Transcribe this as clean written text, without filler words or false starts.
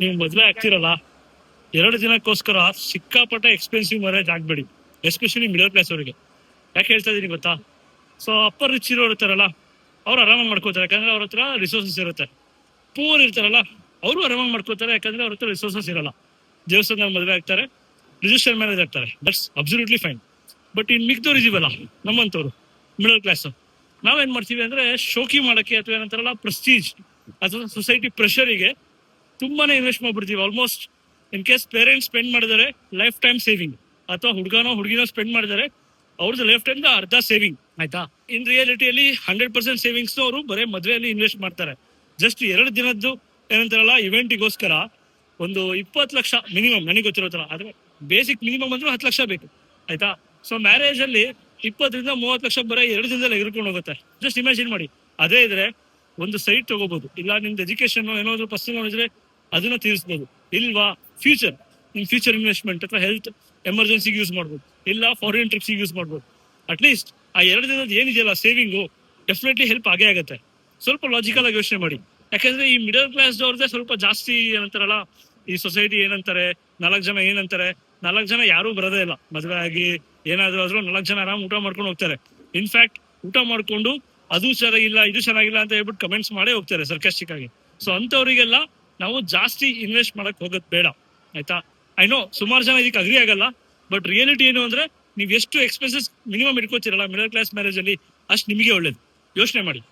ನೀವು ಮದ್ವೆ ಆಗ್ತಿರಲ್ಲ, 2 ದಿನಕ್ಕೋಸ್ಕರ ಸಿಕ್ಕಾಪಟ್ಟೆ ಎಕ್ಸ್ಪೆನ್ಸಿವ್ ಮ್ಯಾರೇಜ್ ಆಗ್ಬೇಡಿ, ಎಸ್ಪೆಷಲಿ ಮಿಡಲ್ ಕ್ಲಾಸ್ ಅವರಿಗೆ. ಯಾಕೆ ಹೇಳ್ತಾ ಇದೀನಿ ಗೊತ್ತಾ? ಸೊ ಅಪ್ಪರ್ ರಿಚ್ ಇರೋರು ಇರ್ತಾರಲ್ಲ, ಅವ್ರು ಆರಾಮಾಗಿ ಮಾಡ್ಕೋತಾರೆ, ಯಾಕಂದ್ರೆ ಅವ್ರ ಹತ್ರ ರಿಸೋರ್ಸಸ್ ಇರುತ್ತೆ. ಪೂರ್ ಇರ್ತಾರಲ್ಲ, ಅವರು ಆರಾಮಾಗಿ ಮಾಡ್ಕೋತಾರೆ, ಯಾಕಂದ್ರೆ ಅವ್ರ ಹತ್ರ ರಿಸೋರ್ಸಸ್ ಇರಲ್ಲ. ದೇವಸ್ಥಾನದಲ್ಲಿ ಮದುವೆ ಆಗ್ತಾರೆ, ರಿಜಿಸ್ಟರ್ ಮ್ಯಾರೇಜ್ ಆಗ್ತಾರೆ, that's absolutely fine. But in ಮಿಕ್ದವ್ರು ಇದೀವಲ್ಲ, ನಮ್ಮಂತವ್ರು ಮಿಡಲ್ ಕ್ಲಾಸ್, ನಾವೇನ್ ಮಾಡ್ತೀವಿ ಅಂದ್ರೆ ಶೋಕಿ ಮಾಡಕ್ಕೆ ಅಥವಾ ಏನಂತಾರಲ್ಲ ಪ್ರೆಸ್ಟೀಜ್ ಅಥವಾ ಸೊಸೈಟಿ ಪ್ರೆಷರಿಗೆ ತುಂಬಾನೇ ಇನ್ವೆಸ್ಟ್ ಮಾಡ್ಬಿಡ್ತೀವಿ. Almost in case parents spend ಮಾಡಿದರೆ ಲೈಫ್ ಟೈಮ್ ಸೇವಿಂಗ್, ಅಥವಾ ಹುಡುಗಿನೋ ಸ್ಪೆಂಡ್ ಮಾಡಿದರೆ ಅವ್ರದ್ದು ಲೈಫ್ ಟೈಮ್ ಅರ್ಧ ಸೇವಿಂಗ್, ಆಯ್ತಾ? ಇನ್ ರಿಯಾಲಿಟಿಯಲ್ಲಿ 100% ಸೇವಿಂಗ್ಸ್ ಅವರು ಬರೀ ಮದುವೆಯಲ್ಲಿ ಇನ್ವೆಸ್ಟ್ ಮಾಡ್ತಾರೆ. ಜಸ್ಟ್ 2 ದಿನದ್ದು ಏನಂತಾರಲ್ಲ ಇವೆಂಟಿಗೋಸ್ಕರ ಒಂದು 20 ಲಕ್ಷ ಮಿನಿಮಮ್, ನನಗೆ ಗೊತ್ತಿರೋ ತರ. ಆದ್ರೆ ಬೇಸಿಕ್ ಮಿನಿಮಮ್ ಅಂದ್ರೆ 10 ಲಕ್ಷ ಬೇಕು, ಆಯ್ತಾ? ಸೊ ಮ್ಯಾರೇಜ್ ಅಲ್ಲಿ 20 ರಿಂದ 30 ಲಕ್ಷ ಬರೀ 2 ದಿನದಲ್ಲಿ ಎಗರ್ಕೊಂಡು ಹೋಗುತ್ತೆ. ಜಸ್ಟ್ ಇಮ್ಯಾಜಿನ್ ಮಾಡಿ. ಅದೇ ಇದ್ರೆ ಒಂದು ಸೈಟ್ ತಗೋಬಹುದು, ಇಲ್ಲ ನಿಮ್ದು ಎಜುಕೇಶನ್ ಏನಾದ್ರು ಪರ್ಸನಲ್ ಇದ್ರೆ ಅದನ್ನ ತೀರಿಸಬಹುದು. ಇಲ್ವಾ ಫ್ಯೂಚರ್ ಇನ್ವೆಸ್ಟ್ಮೆಂಟ್ ಅಥವಾ ಹೆಲ್ತ್ ಎಮರ್ಜೆನ್ಸಿಗೆ ಯೂಸ್ ಮಾಡ್ಬೋದು, ಇಲ್ಲ ಫಾರಿನ್ ಟ್ರಿಪ್ಸಿಗೆ ಯೂಸ್ ಮಾಡ್ಬೋದು. ಅಟ್ಲೀಸ್ಟ್ ಆ 2 ದಿನದ ಏನಿದೆಯಲ್ಲ ಸೇವಿಂಗು ಡೆಫಿನೆಟ್ಲಿ ಹೆಲ್ಪ್ ಆಗೇ ಆಗುತ್ತೆ. ಸ್ವಲ್ಪ ಲಾಜಿಕಲ್ ಆಗಿ ಯೋಚನೆ ಮಾಡಿ. ಯಾಕಂದ್ರೆ ಈ ಮಿಡಲ್ ಕ್ಲಾಸ್ ಅವ್ರದ್ದೇ ಸ್ವಲ್ಪ ಜಾಸ್ತಿ ಏನಂತಾರಲ್ಲ, ಈ ಸೊಸೈಟಿ ಏನಂತಾರೆ, 4 ಜನ ಏನಂತಾರೆ, 4 ಜನ ಯಾರು ಬರೋದೇ ಇಲ್ಲ ಮದುವೆ ಆಗಿ. ಏನಾದ್ರು 4 ಜನ ಆರಾಮ್ ಊಟ ಮಾಡ್ಕೊಂಡು ಹೋಗ್ತಾರೆ. ಇನ್ಫ್ಯಾಕ್ಟ್ ಊಟ ಮಾಡ್ಕೊಂಡು ಅದು ಚೆನ್ನಾಗಿಲ್ಲ ಇದು ಚೆನ್ನಾಗಿಲ್ಲ ಅಂತ ಹೇಳ್ಬಿಟ್ಟು ಕಮೆಂಟ್ಸ್ ಮಾಡೇ ಹೋಗ್ತಾರೆ ಸರ್ಕಾಸ್ಟಿಕ್ ಆಗಿ. ಸೊ ಅಂತವ್ರಿಗೆಲ್ಲ ನಾವು ಜಾಸ್ತಿ ಇನ್ವೆಸ್ಟ್ ಮಾಡಕ್ ಹೋಗೋದ್ ಬೇಡ, ಆಯ್ತಾ? ಐ ನೋ ಸುಮಾರು ಜನ ಇದಕ್ಕೆ ಅಗ್ರಿ ಆಗಲ್ಲ, ಬಟ್ ರಿಯಾಲಿಟಿ ಏನು ಅಂದ್ರೆ ನೀವು ಎಷ್ಟು ಎಕ್ಸ್ಪೆನ್ಸಸ್ ಮಿನಿಮಮ್ ಇಟ್ಕೋತಿರಲ್ಲ ಮಿಡಲ್ ಕ್ಲಾಸ್ ಮ್ಯಾರೇಜ್ ಅಲ್ಲಿ, ಅಷ್ಟು ನಿಮಗೆ ಒಳ್ಳೇದು. ಯೋಚನೆ ಮಾಡಿ.